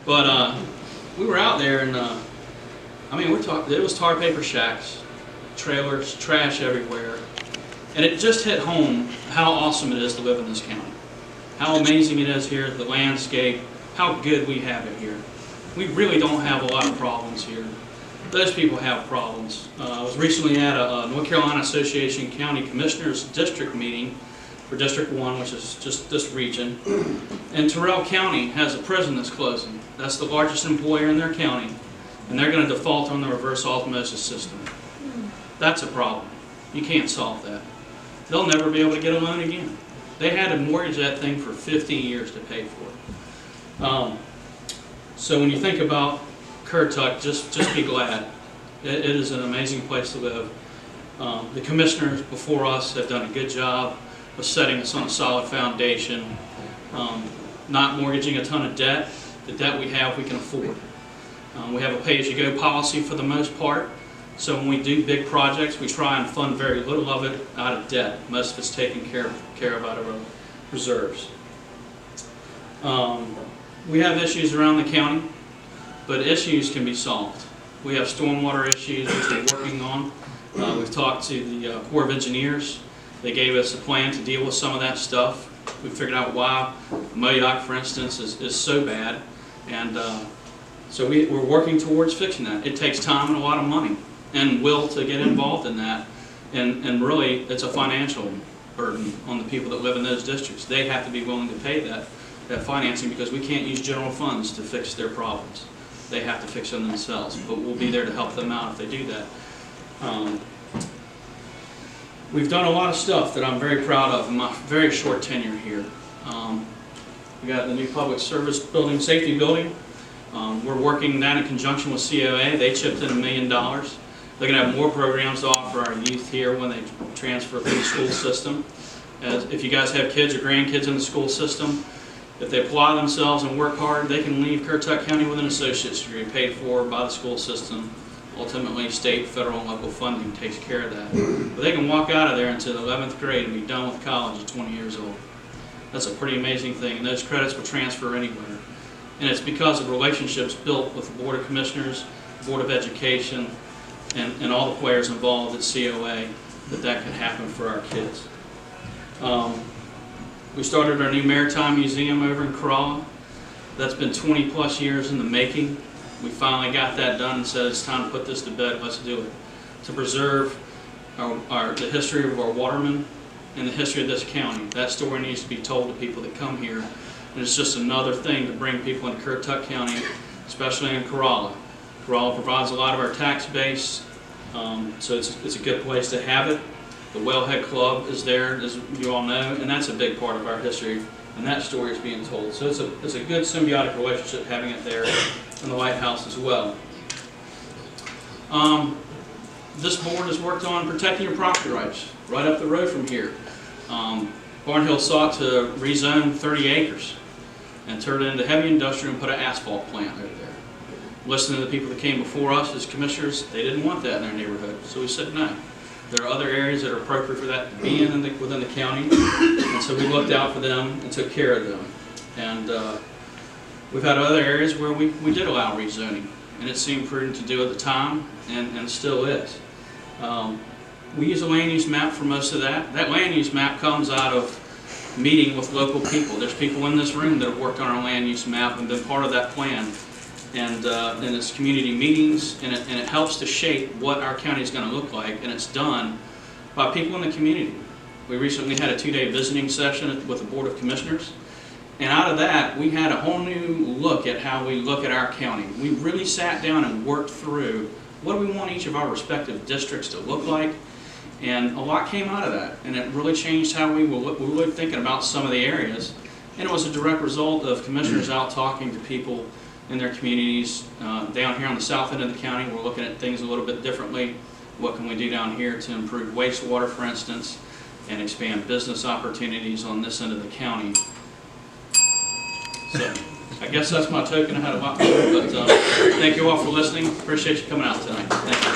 But we were out there, and I mean, it was tar paper shacks, trailers, trash everywhere, and it just hit home how awesome it is to live in this county, how amazing it is here, the landscape, how good we have it here. We really don't have a lot of problems here. Those people have problems. I was recently at a North Carolina Association County Commissioners District meeting for District 1, which is just this region. And Terrell County has a prison that's closing. That's the largest employer in their county, and they're going to default on the reverse osmosis system. That's a problem. You can't solve that. They'll never be able to get a loan again. They had to mortgage that thing for 15 years to pay for it. So when you think about Currituck, just be glad. It is an amazing place to live. The commissioners before us have done a good job of setting us on a solid foundation, not mortgaging a ton of debt. The debt we have, we can afford. We have a pay-as-you-go policy for the most part. So when we do big projects, we try and fund very little of it out of debt. Most of it's taken care of out of our reserves. We have issues around the county, but issues can be solved. We have stormwater issues which we're working on. We've talked to the Corps of Engineers. They gave us a plan to deal with some of that stuff. We figured out why Modoc, for instance, is so bad, and so we're working towards fixing that. It takes time and a lot of money and will to get involved in that, and really it's a financial burden on the people that live in those districts. They have to be willing to pay that financing because we can't use general funds to fix their problems. They have to fix them themselves, but we'll be there to help them out if they do that. We've done a lot of stuff that I'm very proud of in my very short tenure here. We got the new public service building, safety building. We're working that in conjunction with COA. They chipped in $1 million. They're going to have more programs to offer our youth here when they transfer through the school system. If you guys have kids or grandkids in the school system, if they apply themselves and work hard, they can leave Currituck County with an associate's degree paid for by the school system. Ultimately, state, federal, and local funding takes care of that. But they can walk out of there into the 11th grade and be done with college at 20 years old. That's a pretty amazing thing, and those credits will transfer anywhere. And it's because of relationships built with the Board of Commissioners, Board of Education, and all the players involved at COA that can happen for our kids. We started our new Maritime Museum over in Corolla. That's been 20 plus years in the making. We finally got that done and said it's time to put this to bed, let's do it. To preserve the history of our watermen and the history of this county. That story needs to be told to people that come here. And it's just another thing to bring people into Currituck County, especially in Corolla. Corolla provides a lot of our tax base, so it's a good place to have it. The Wellhead Club is there, as you all know, and that's a big part of our history, and that story is being told. So it's a good symbiotic relationship having it there in the Lighthouse as well. This board has worked on protecting your property rights right up the road from here. Barnhill sought to rezone 30 acres and turn it into heavy industrial and put an asphalt plant over there. Listening to the people that came before us as commissioners, they didn't want that in their neighborhood, so we said no. There are other areas that are appropriate for that to be within the county, and so we looked out for them and took care of them. And we've had other areas where we did allow rezoning, and it seemed prudent to do at the time, and still is. We use a land use map for most of that. That land use map comes out of meeting with local people. There's people in this room that have worked on our land use map and been part of that plan. And it's community meetings, and it helps to shape what our county is going to look like, and it's done by people in the community. We recently had a 2-day visiting session with the Board of Commissioners, and out of that we had a whole new look at how we look at our county. We really sat down and worked through what do we want each of our respective districts to look like, and a lot came out of that, and it really changed how we were thinking about some of the areas, and it was a direct result of commissioners out talking to people in their communities. Down here on the south end of the county, we're looking at things a little bit differently. What can we do down here to improve wastewater, for instance, and expand business opportunities on this end of the county? So I guess that's my token. I had a lot more, but thank you all for listening. Appreciate you coming out tonight. Thank you.